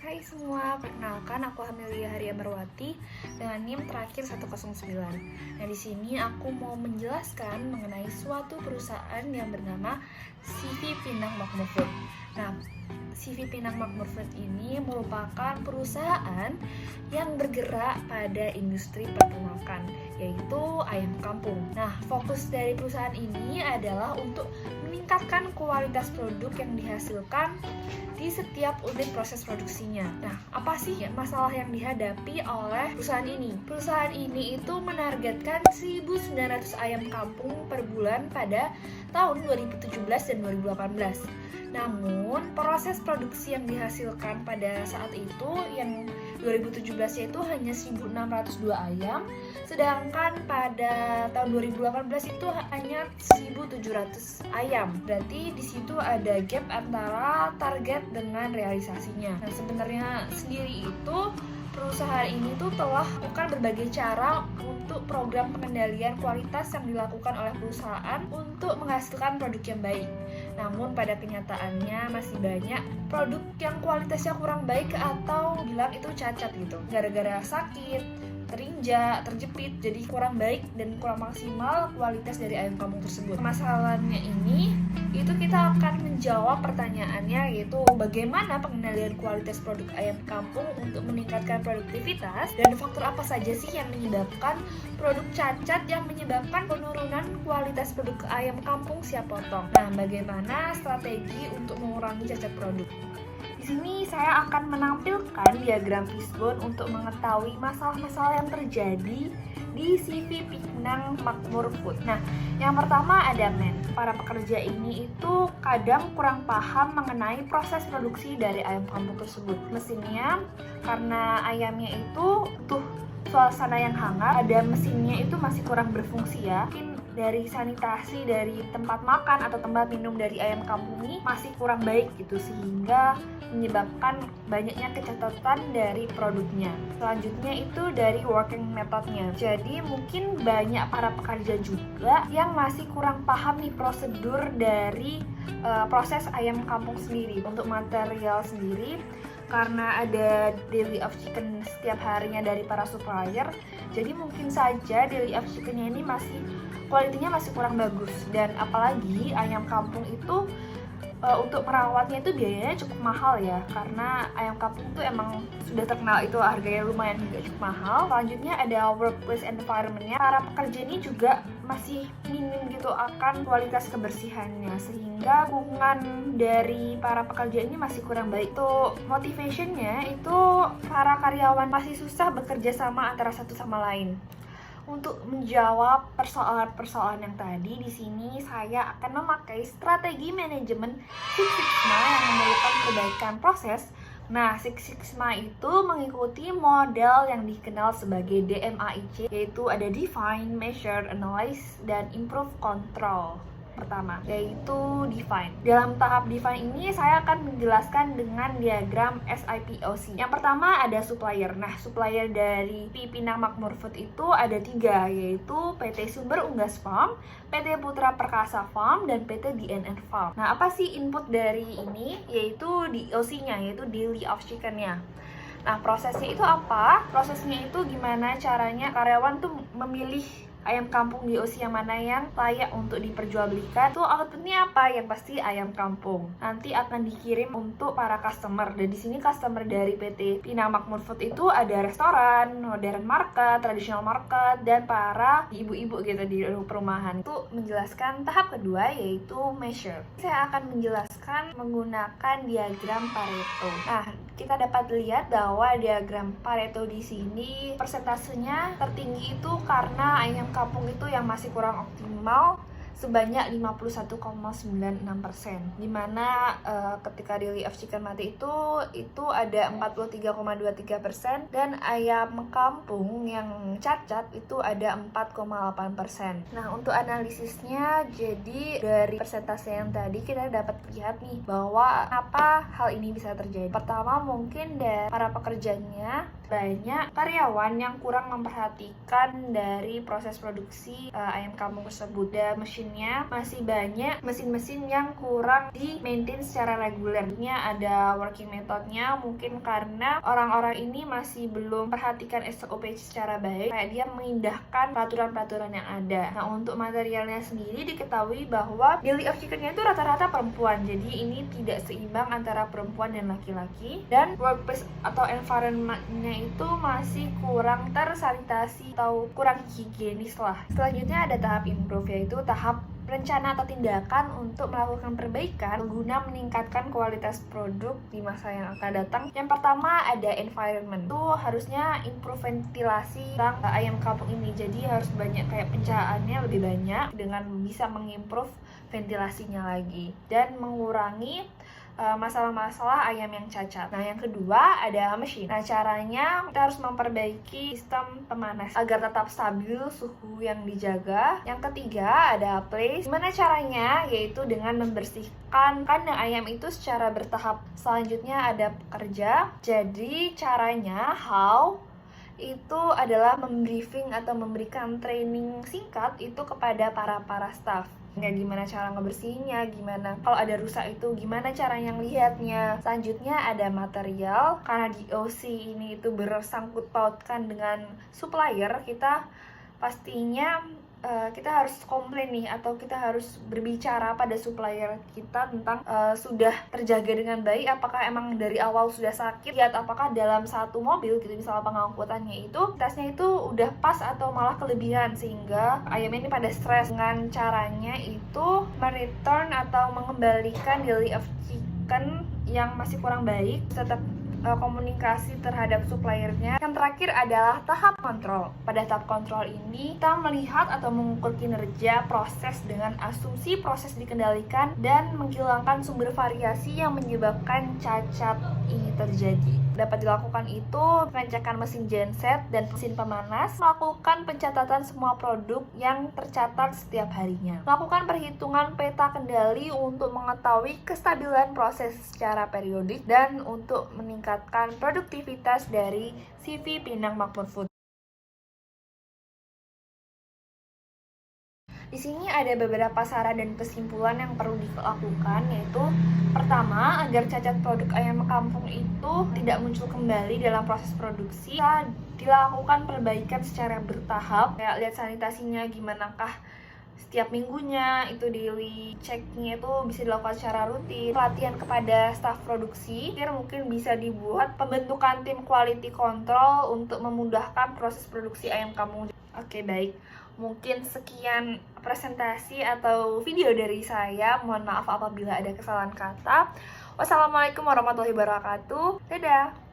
Hai semua, perkenalkan aku Amelia Haria Merwati dengan NIM terakhir 109. Nah, di sini aku mau menjelaskan mengenai suatu perusahaan yang bernama CV Pinang Makmur Food. Nah, CV Pinang Makmur Food ini merupakan perusahaan yang bergerak pada industri peternakan, yaitu ayam kampung. Nah, fokus dari perusahaan ini adalah untuk meningkatkan kualitas produk yang dihasilkan di setiap unit proses produksinya. Nah, apa sih masalah yang dihadapi oleh perusahaan ini? Perusahaan ini itu menargetkan 1.900 ayam kampung per bulan pada tahun 2017 dan 2018. Namun, proses produksi yang dihasilkan pada saat itu yang 2017 yaitu hanya 1.602 ayam, sedangkan pada tahun 2018 itu hanya 1.700 ayam. Berarti di situ ada gap antara target dengan realisasinya. Nah, sebenarnya sendiri itu perusahaan ini tuh telah melakukan berbagai cara untuk program pengendalian kualitas yang dilakukan oleh perusahaan untuk menghasilkan produk yang baik. Namun pada kenyataannya masih banyak produk yang kualitasnya kurang baik atau bilang itu cacat gitu. Gara-gara sakit, terinjak, terjepit, jadi kurang baik dan kurang maksimal kualitas dari ayam kampung tersebut. Masalahnya ini, itu kita akan menjawab pertanyaannya, yaitu bagaimana pengendalian kualitas produk ayam kampung untuk meningkatkan produktivitas dan faktor apa saja sih yang menyebabkan produk cacat yang menyebabkan penurunan kualitas produk ayam kampung siap potong. Nah, bagaimana strategi untuk mengurangi cacat produk? Di sini saya akan menampilkan diagram fishbone untuk mengetahui masalah-masalah yang terjadi di CV Pinang Makmur Food. Nah, yang pertama ada para pekerja ini itu kadang kurang paham mengenai proses produksi dari ayam kampung tersebut. Mesinnya, karena ayamnya itu butuh suasana yang hangat, ada mesinnya itu masih kurang berfungsi ya. Mungkin dari sanitasi dari tempat makan atau tempat minum dari ayam kampung ini masih kurang baik gitu, sehingga menyebabkan banyaknya kecacatan dari produknya. Selanjutnya itu dari working methodnya. Jadi mungkin banyak para pekerja juga yang masih kurang paham nih prosedur dari proses ayam kampung sendiri. Untuk material sendiri, karena ada daily of chicken setiap harinya dari para supplier, jadi mungkin saja daily of chickennya ini masih kualitinya masih kurang bagus. Dan apalagi ayam kampung itu untuk merawatnya itu biayanya cukup mahal ya, karena ayam kampung itu emang sudah terkenal itu harganya lumayan juga cukup mahal. Selanjutnya ada workplace environment-nya. Para pekerja ini juga masih minim gitu akan kualitas kebersihannya, sehingga hubungan dari para pekerja ini masih kurang baik. Tuh motivation-nya itu para karyawan masih susah bekerja sama antara satu sama lain. Untuk menjawab persoalan-persoalan yang tadi, di sini saya akan memakai strategi manajemen Six Sigma yang memerlukan perbaikan proses. Nah, Six Sigma itu mengikuti model yang dikenal sebagai DMAIC, yaitu ada Define, Measure, Analyze, dan Improve Control. Pertama, yaitu define. Dalam tahap define ini saya akan menjelaskan dengan diagram SIPOC. Yang pertama ada supplier. Nah, supplier dari Pinang Makmur Food itu ada 3, yaitu PT Sumber Unggas Farm, PT Putra Perkasa Farm, dan PT DNR Farm. Nah, apa sih input dari ini? Yaitu DOC-nya, yaitu Daily of Chicken-nya. Nah, prosesnya itu apa? Prosesnya itu gimana caranya karyawan tuh memilih ayam kampung DOC yang mana yang layak untuk diperjualbelikan. Tuh outputnya apa? Yang pasti ayam kampung. Nanti akan dikirim untuk para customer. Dan di sini customer dari PT Pinang Makmur Food itu ada restoran, modern market, traditional market, dan para ibu-ibu gitu di perumahan. Itu menjelaskan tahap kedua, yaitu measure. Saya akan menjelaskan menggunakan diagram Pareto. Nah, kita dapat lihat bahwa diagram Pareto di sini persentasenya tertinggi itu karena ayam kampung itu yang masih kurang optimal sebanyak 51,96%, dimana ketika daily of chicken mati itu ada 43,23% dan ayam kampung yang cacat itu ada 4,8%. Nah, untuk analisisnya, jadi dari persentase yang tadi kita dapat lihat nih bahwa apa hal ini bisa terjadi. Pertama, mungkin dari para pekerjanya banyak karyawan yang kurang memperhatikan dari proses produksi ayam kampung tersebut, dan mesinnya masih banyak mesin-mesin yang kurang di maintain secara reguler. Ada working methodnya, mungkin karena orang-orang ini masih belum perhatikan SOP secara baik, kayak dia mengindahkan peraturan-peraturan yang ada. Nah, untuk materialnya sendiri diketahui bahwa belly of chickennya itu rata-rata perempuan, jadi ini tidak seimbang antara perempuan dan laki-laki, dan workplace atau environment-nya itu masih kurang tersanitasi atau kurang higienis lah. Selanjutnya ada tahap improve, yaitu tahap rencana atau tindakan untuk melakukan perbaikan guna meningkatkan kualitas produk di masa yang akan datang. Yang pertama ada environment, itu harusnya improve ventilasi tentang ayam kampung ini, jadi harus banyak kayak pencahayaannya lebih banyak dengan bisa mengimprove ventilasinya lagi dan mengurangi masalah-masalah ayam yang cacat. Nah, yang kedua ada mesin. Nah, caranya kita harus memperbaiki sistem pemanas agar tetap stabil suhu yang dijaga. Yang ketiga ada place. Gimana caranya? Yaitu dengan membersihkan kandang ayam itu secara bertahap. Selanjutnya ada pekerja. Jadi caranya how itu adalah membriefing atau memberikan training singkat itu kepada para staff. Nggak gimana cara ngebersihinnya, gimana kalau ada rusak itu gimana cara yang lihatnya. Selanjutnya ada material, karena di OC ini itu bersangkut pautkan dengan supplier, kita pastinya kita harus komplain nih, atau kita harus berbicara pada supplier kita tentang sudah terjaga dengan baik, apakah emang dari awal sudah sakit, atau apakah dalam satu mobil gitu misalnya pengangkutannya itu tesnya itu udah pas atau malah kelebihan sehingga ayam ini pada stres. Dengan caranya itu mereturn atau mengembalikan belly of chicken yang masih kurang baik, tetap komunikasi terhadap suppliernya. Yang terakhir adalah tahap kontrol. Pada tahap kontrol ini kita melihat atau mengukur kinerja proses dengan asumsi proses dikendalikan dan menghilangkan sumber variasi yang menyebabkan cacat ini terjadi. Dapat dilakukan itu pengecekan mesin genset dan mesin pemanas, melakukan pencatatan semua produk yang tercatat setiap harinya, melakukan perhitungan peta kendali untuk mengetahui kestabilan proses secara periodik, dan untuk meningkatkan produktivitas dari CV Pinang Makmur Food. Di sini ada beberapa saran dan kesimpulan yang perlu dilakukan, yaitu pertama, agar cacat produk ayam kampung itu tidak muncul kembali dalam proses produksi, bisa dilakukan perbaikan secara bertahap, kayak lihat sanitasinya gimanakah setiap minggunya, itu daily checknya itu bisa dilakukan secara rutin. Pelatihan kepada staf produksi, mungkin bisa dibuat pembentukan tim quality control untuk memudahkan proses produksi ayam kampung. Oke, baik. Mungkin sekian presentasi atau video dari saya. Mohon maaf apabila ada kesalahan kata. Wassalamualaikum warahmatullahi wabarakatuh. Dadah.